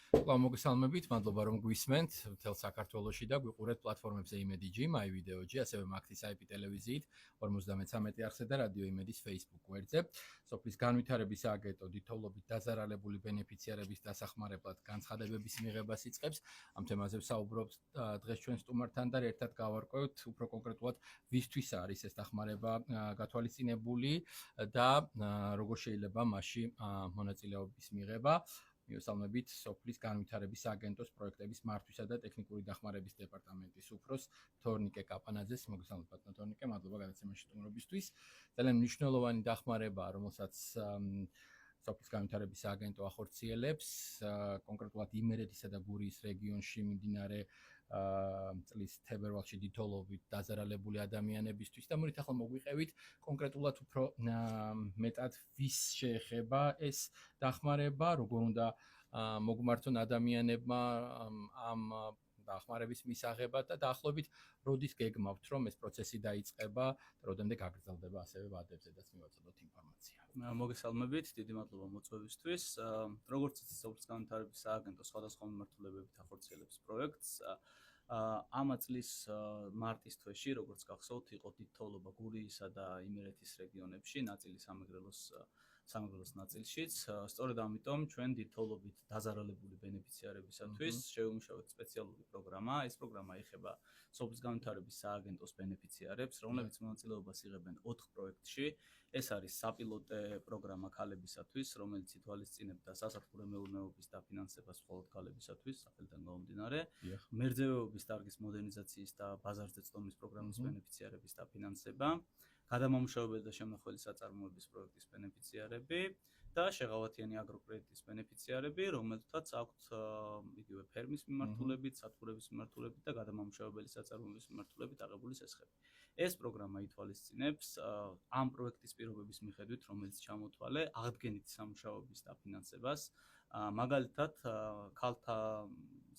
მოგესალმებით, მადლობა რომ გვისმენთ მთელ საქართველოში და გვიყურეთ პლატფორმებზე იმედი.jim, აი ვიდეო.jim, ასევე მაგთის IP ტელევიზიით 53 არხზე და რადიო იმედის Facebook გვერდზე. სოფლის განვითარების აგენტო დიდთოვლობით დაზარალებული ბენეფიციარების დასახმარებლად განცხადებების მიღებას იწყებს. ამ თემაზე ვსაუბრობთ დღეს ჩვენ სტუმართან და ერთად გავარკვევთ უფრო კონკრეტულად ვისთვის არის ეს დახმარება გათვალისწინებული და როგორ შეიძლება მასში მონაწილეობის მიღება. მიესალმებით სოფლის განვითარების აგენტოს პროექტების მართვისა და ტექნიკური დახმარების დეპარტამენტის უფროს თორნიკე კაპანაძეს. მოგესალმებით ბატონო თორნიკე, მადლობა გადაცემაში სტუმრობისთვის. ძალიან მნიშვნელოვანი დახმარებაა, რომელსაც სოფლის განვითარების აგენტო ახორციელებს, კონკრეტულად იმერეთისა და გურიის რეგიონში მიმდინარე წლის თებერვალში დიდთოვლობით დაზარალებული ადამიანებისთვის და მოდით ახლა მოგვიყევით კონკრეტულად უფრო მეტად ვის შეეხება ეს დახმარება, როგორ უნდა მოგმართონ ადამიანებმა ამ დახმარების მისაღებად და დაახლოებით როდის გეგმავთ რომ ეს პროცესი დაიწყება და როდემდე გაგრძელდება ასევე ვადებზედაც მივაწოდოთ ინფორმაცია. მოგესალმებით, დიდი მადლობა მოწვევისთვის. როგორც იცით, სოფლის განვითარების სააგენტო სხვადასხვა მიმართულებებით ახორციელებს პროექტს. ამ წლის მარტის თვეში, როგორც გახსოვთ, იყო დიდთოვლობა გურიისა და იმერეთის რეგიონებში, ნაწილი სამეგრელოს ნაწილშიც. სწორედ ამიტომ ჩვენ დიდთოვლობით დაზარალებული ბენეფიციარებისათვის შევიმუშავეთ სპეციალური პროგრამა. ეს პროგრამა ეხება სოფლის განვითარების სააგენტოს ბენეფიციარებს, რომლებიც მონაწილეობას იღებენ 4 პროექტში. ეს არის საპილოტე პროგრამა ქალებისათვის, რომელიც ითვალისწინებდა სასათბურე მეურნეობის დაფინანსებას მხოლოდ ქალებისათვის, სახელიდან გამომდინარე. მერძევეობის დარგის მოდერნიზაციის და ბაზარზე წვდომის პროგრამის ბენეფიციარების დაფინანსება. გადამამუშავებელი და შემნახველი საწარმოების პროექტის ბენეფიციარები და შეღავათიანი აგროკრედიტის ბენეფიციარები, რომელთაც აქვთ იგივე ფერმის მიმართულებით, სათბურების მიმართულებით და გადამამუშავებელი საწარმოების მიმართულებით აღებული სესხები. ეს პროგრამა ითვალისწინებს ამ პროექტის პირობების მიხედვით, რომელიც ჩამოთვალე, აღდგენითი სამუშაოების დაფინანსებას, მაგალითად, ქალთა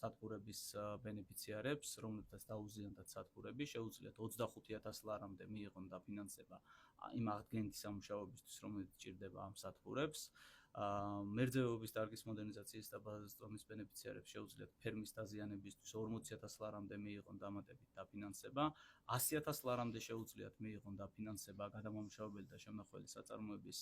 სათბურების ბენეფიციარებს, რომლებსაც დაუზიანდათ სათბურები, შეუძლიათ 25,000 ლარამდე მიიღონ დაფინანსება იმ აღდგენითი სამუშაოებისთვის, რომელიც ჭირდება ამ სათბურებს. მერძევეობის დარგის მოდერნიზაციის და ბაზრის წვდომის ბენეფიციარებს შეუძლიათ ფერმის დაზიანებისთვის 40,000 ლარამდე მიიღონ დამატებით დაფინანსება, 100,000 ლარამდე შეუძლიათ მიიღონ დაფინანსება გადამამუშავებელი და შემნახველი საწარმოების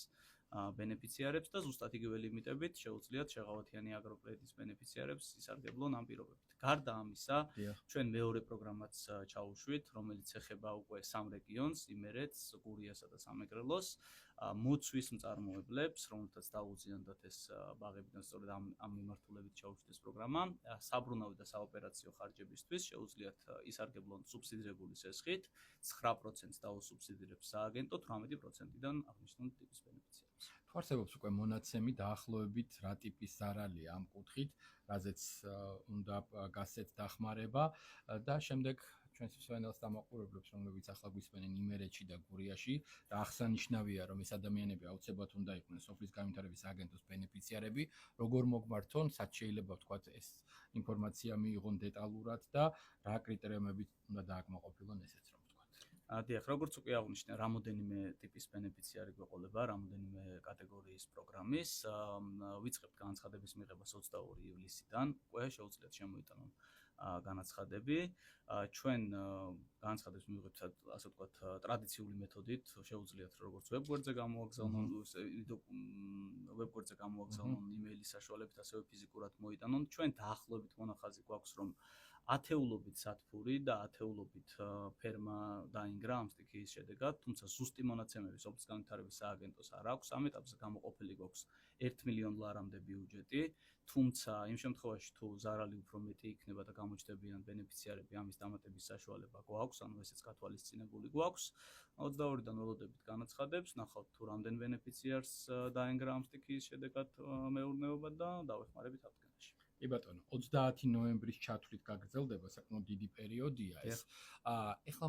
ბენეფიციარებს და ზუსტად იგივე ლიმიტებით შეუძლიათ შეღავათიანი აგროკრედიტის ბენეფიციარებს ისარგებლონ ამ პირობებით. გარდა ამისა, ჩვენ მეორე პროგრამაც ჩაუშვით, რომელიც ეხება უკვე 3 რეგიონს, იმერეთს, გურიასა და სამეგრელოს, მოცვის მწარმოებლებს, რომელთაც დაუზიანდათ ეს ბაღები და სწორედ ამ მიმართულებით ჩაუშვით ეს პროგრამა, საბრუნავი და საოპერაციო ხარჯებისთვის შეუძლიათ ისარგებლონ სუბსიდირებული სესხით, 9% დაუსუბსიდირებს სააგენტო, 18%-დან აღნიშნული ტიპის ბენეფიციარებს. თუ არსებობს უკვე მონაცემი დაახლოებით რა ტიპის ზარალია ამ კუთხით, რაზეც უნდა გასცეთ დახმარება და შემდეგ ჩვენს მსმენელს დამაყურებლებს, რომლებიც ახლა გვისმენენ იმერეთში და გურიაში, და აღსანიშნავია, რომ ეს ადამიანები აუცილებლად უნდა იყვნენ სოფლის განვითარების აგენტოს ბენეფიციარები, როგორ მოგმართონ, სად შეიძლება ვთქვათ ეს ინფორმაცია მიიღონ დეტალურად და რა კრიტერიუმებით უნდა დააკმაყოფილონ ესეც რომ ვთქვათ. დიახ, როგორც უკვე აღნიშნე, რამოდენიმე ტიპის ბენეფიციარი გვეყოლება, რამოდენიმე კატეგორიის პროგრამის. ვიწყებთ განცხადების მიღებას 22 ივლისიდან, უკვე შეუძლიათ შემოიტანონ განაცხადები. ჩვენ განაცხადებს მივიღებთ, ასე ვთქვათ, ტრადიციული მეთოდით, შეუძლიათ როგორც ვებგვერდზე გამოაგზავნონ, ვებგვერდზე გამოაგზავნონ იმეილის საშუალებით, ასევე ფიზიკურად მოიტანონ. ჩვენ დაახლოებით მონახაზი გვაქვს, რომ ათეულობით სათბური და ათეულობით ფერმა დაინგრა ამ სტიქიის შედეგად, თუმცა ზუსტი მონაცემები სოფლის განვითარების სააგენტოს არ აქვს. ამ ეტაპზე გამოყოფილი გვაქვს 1 მილიონ ლარამდე ბიუჯეტი, თუმცა იმ შემთხვევაში თუ ზარალი უფრო მეტი იქნება და გამოჩნდებიან ბენეფიციარები, ამის დამატების საშუალება გვაქვს, ანუ ესეც გათვალისწინებული გვაქვს. 22-დან ველოდებით განაცხადებს, ნახავთ თუ რამდენ ბენეფიციარს დაინგრა ამ სტიქიის შედეგად მეურნეობა და დავეხმარებით აღდგენაში. კი ბატონო, 30 ნოემბრის ჩათვლით გაგრძელდება, საკმაოდ დიდი პერიოდია ეს. ეხლა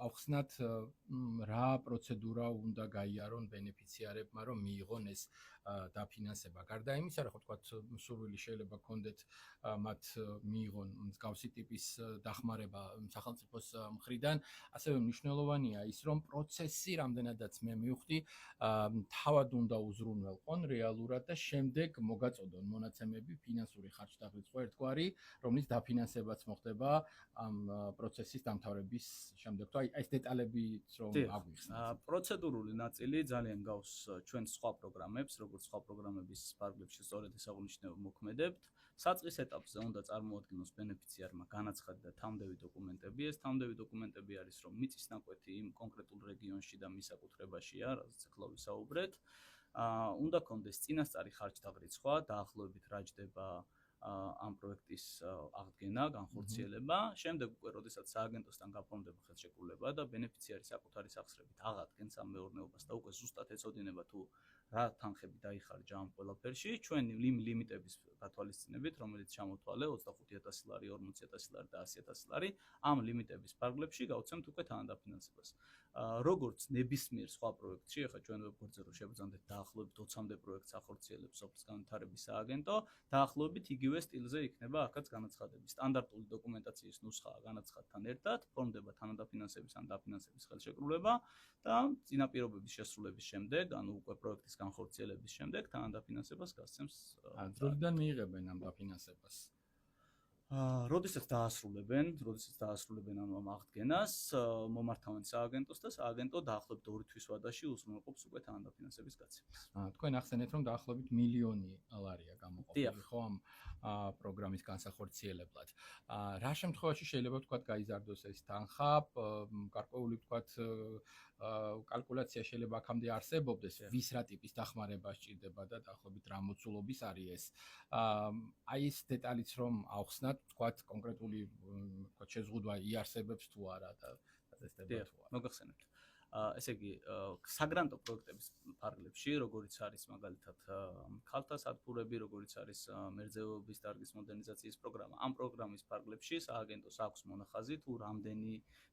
ავხსნათ რა პროცედურა უნდა გაიარონ ბენეფიციარებმა, რომ მიიღონ ეს დაფინანსება. გარდა იმისა, რა ვთქვათ, სურვილი შეიძლება ჰქონდეთ მათ მიიღონ მსგავსი ტიპის დახმარება სახელმწიფოს მხრიდან, ასევე მნიშვნელოვანია ის, რომ პროცესი რამდენადაც მე მივხვდი, თავად უნდა უზრუნველყონ რეალურად და შემდეგ მოგაწოდონ მონაცემები ფინანსური ხარჯ-დაღრიცხვა ერთგვარი, რომლის დაფინანსებაც მოხდება ამ პროცესის დამთავრების შემდეგ. თუ აი ეს დეტალებიც რომ აგვიხსნათ. პროცედურული ნაწილი ძალიან გავს ჩვენ სხვა პროგრამებს, როგორც სხვა პროგრამების ფარგლებში სწორედ ეს აღნიშნულება მოქმედებთ. საწყის ეტაპზე უნდა წარმოადგინოს ბენეფიციარმა განაცხადი და თავმდევი დოკუმენტები. ეს თავმდევი დოკუმენტები არის, რომ მიწის ნაკვეთი იმ კონკრეტულ რეგიონში და მის საკუთრებაშია, რაზეც ახლა ვისაუბრეთ. უნდა კონდეს წინასწარი ხარჯ-დაღრიცხვა, დაახლოებით რა ჯდება ამ პროექტის აღდგენა, განხორციელება. შემდეგ უკვე, როდესაც სააგენტოსთან გაფორმდება ხელშეკრულება და ბენეფიციარი საკუთარი სახსრებით აღადგენს ამ მეურნეობას და უკვე ზუსტად ეცოდინება თუ რა თანხები დაიხარჯა ამ ყველაფერში, ჩვენ ლიმიტების გათვალისწინებით, რომელიც ჩამოთვალე 25000 ლარი, 40000 ლარი და 100000 ლარი, ამ ლიმიტების ფარგლებში გავცემთ უკვე თანადაფინანსებას. როგორც ნებისმიერ სხვა პროექტში, ახლა ჩვენ ვებგვერდზე რომ შევძანდეთ დაახლოებით 20-მდე პროექტს ახორციელებს სოფლის განვითარების სააგენტო, დაახლოებით იგივე სტილზე იქნება აქაც განაცხადები. სტანდარტული დოკუმენტაციის ნუსხაა განაცხადთან ერთად, ფორმდება თანადაფინანსების ან დაფინანსების ხელშეკრულება და წინაპირობების შესრულების შემდეგ, ანუ უკვე პროექტის განხორციელების შემდეგ თანადაფინანსებას გასცემს. დროდან მიიღებენ ამ დაფინანსებას? როდესაც დაასრულებენ ამ აღდგენას, მომართავენ სააგენტოს და სააგენტო დაახლოებით 2 თვის ვადაში უზრუნველყოფს უკვე თანადაფინანსების გაცემას. თქვენ ახსენეთ, რომ დაახლოებით 1 მილიონი ლარია გამოყოფილი ხო ამ პროგრამის განსახორციელებლად. რა შემთხვევაში შეიძლება ვთქვათ გაიზარდოს ეს თანხა, გარკვეული ვთქვათ კალკულაცია შეიძლება აქამდე არსებობდეს, ვის რა ტიპის დახმარება სჭირდება და დაახლოებით რა მოცულობის არის ეს. აი ეს დეტალიც რომ ავხსნათ, ვთქვათ კონკრეტული ვთქვათ შეზღუდვა იარსებებს თუ არა და დაწესდება თუ არა. მოგახსენებთ. ესე იგი, საგრანტო პროექტების ფარგლებში, როგორიც არის მაგალითად ქალთა სადგურები, როგორიც არის მერძეობის დარგის მოდერნიზაციის პროგრამა. ამ პროგრამის ფარგლებში სააგენტოს აქვს მონახაზი თუ რამდენ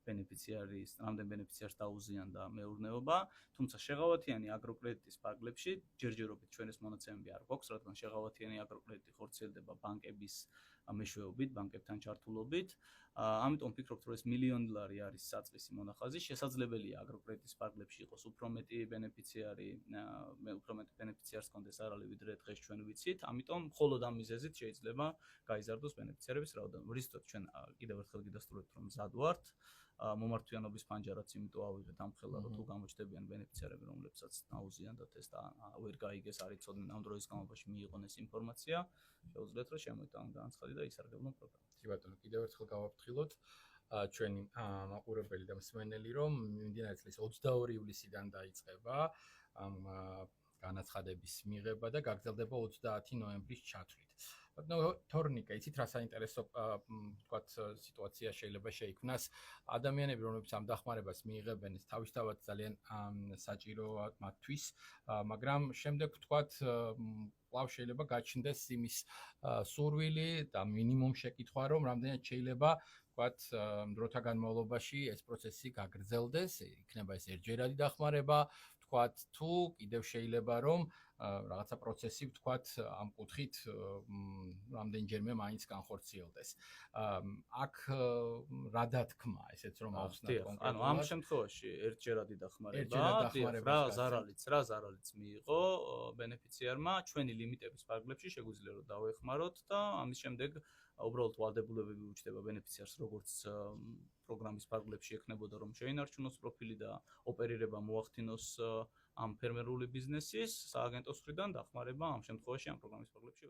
ბენეფიციარს დაუზიანდა მეურნეობა, თუმცა შეღავათიანი აგროკრედიტის ფარგლებში ჯერჯერობით ჩვენ ეს მონაცემები არ გვაქვს, რადგან შეღავათიანი აგროკრედიტი ხორციელდება ბანკების მეშვეობით, ბანკებთან ჩართულობით. ამიტომ ვფიქრობთ, რომ ეს 1 მილიონი ლარი არის საწყისი მონახაზი. შესაძლებელია აგროკრედიტის ფარგლებში იყოს უფრო მეტი ბენეფიციარს კონდეს არალი ვიდრე დღეს ჩვენ ვიცით. ამიტომ მხოლოდ ამ მიზეზით შეიძლება გაიზარდოს ბენეფიციარების რაოდენობა. რისთვისაც ჩვენ კიდევ ერთხელ გიდასტურებთ, რომ მზად ვართ. მომართვიანობის ფანჯარაც იმიტომ ავიღეთ ამ ხელა, რომ თუ გამოჩნდებიან ბენეფიციარები, რომლებსაც დაუზიანდათ ეს და ვერ გაიგეს, არ იცოდნენ ამ დროის განმავლობაში მიიღონ ეს ინფორმაცია, შეუძლიათ რომ შემოიტანონ განაცხადი და ისარგებლონ პროგრამა. კი ბატონო, კიდევ ერთხელ გავაფრთხილოთ ჩვენი მაყურებელი და მსმენელი, რომ მიმდინარე წლის 22 ივლისიდან დაიწყება ამ განაცხადების მიღება და გაგრძელდება 30 ნოემბრის ჩათვლით. თორნიკა, იცით რა საინტერესო ვთქვათ სიტუაცია შეიძლება შეიქმნას. ადამიანები, რომლებიც ამ დახმარებას მიიღებენ, ეს თავისთავად ძალიან საჭიროა მათთვის, მაგრამ შემდეგ ვთქვათ კვლავ შეიძლება გაჩნდეს იმის სურვილი და მინიმუმ შეკითხვა, რომ რამდენად შეიძლება ვთქვათ დროთა განმავლობაში ეს პროცესი გაგრძელდეს, იქნება ეს ერთჯერადი დახმარება, ვთქვათ თუ კიდევ შეიძლება რომ რაღაცა პროცესი ვთქვათ ამ კუთხით რამდენჯერმე მაინც განხორციელდეს. აქ რა დათქმა, ესეც რომ ავხსნათ კონკრეტულად. ანუ ამ შემთხვევაში ერთჯერადი დახმარება, რა ზარალიც მიიღო ბენეფიციარმა, ჩვენი ლიმიტების ფარგლებში შეგვიძლია რომ დავეხმაროთ და ამის შემდეგ უბრალოდ ვალდებულებები უჩნდება ბენეფიციარს, როგორც პროგრამის ფარგლებში ექნებოდა რომ შეინარჩუნოს პროფილი და ოპერირება მოახდინოს ამ ფერმერული ბიზნესის, სააგენტოს მხრიდან დახმარება ამ შემთხვევაში ამ პროგრამის ფარგლებში.